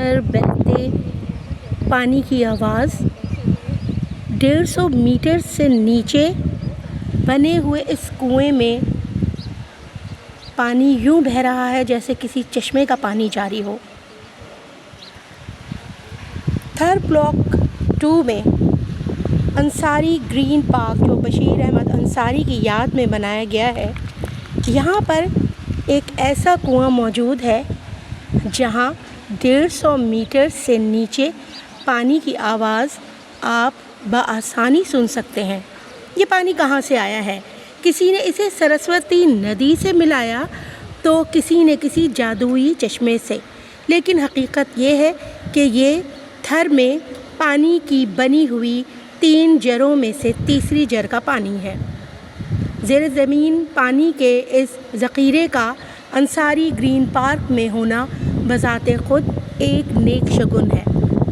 اندر بہتے پانی کی آواز، 150 میٹر سے نیچے بنے ہوئے اس کنویں میں پانی یوں بہہ رہا ہے جیسے کسی چشمے کا پانی جاری ہو۔ تھر بلاک 2 میں انصاری گرین پارک، جو بشیر احمد انصاری کی یاد میں بنایا گیا ہے، یہاں پر ایک ایسا کنواں موجود ہے جہاں 150 میٹر سے نیچے پانی کی آواز آپ بآسانی سن سکتے ہیں۔ یہ پانی کہاں سے آیا ہے؟ کسی نے اسے سرسوتی ندی سے ملایا تو کسی نے کسی جادوئی چشمے سے، لیکن حقیقت یہ ہے کہ یہ تھر میں پانی کی بنی ہوئی 3 جروں میں سے تیسری جر کا پانی ہے۔ زیر زمین پانی کے اس ذخیرے کا انصاری گرین پارک میں ہونا بذات خود ایک نیک شگن ہے۔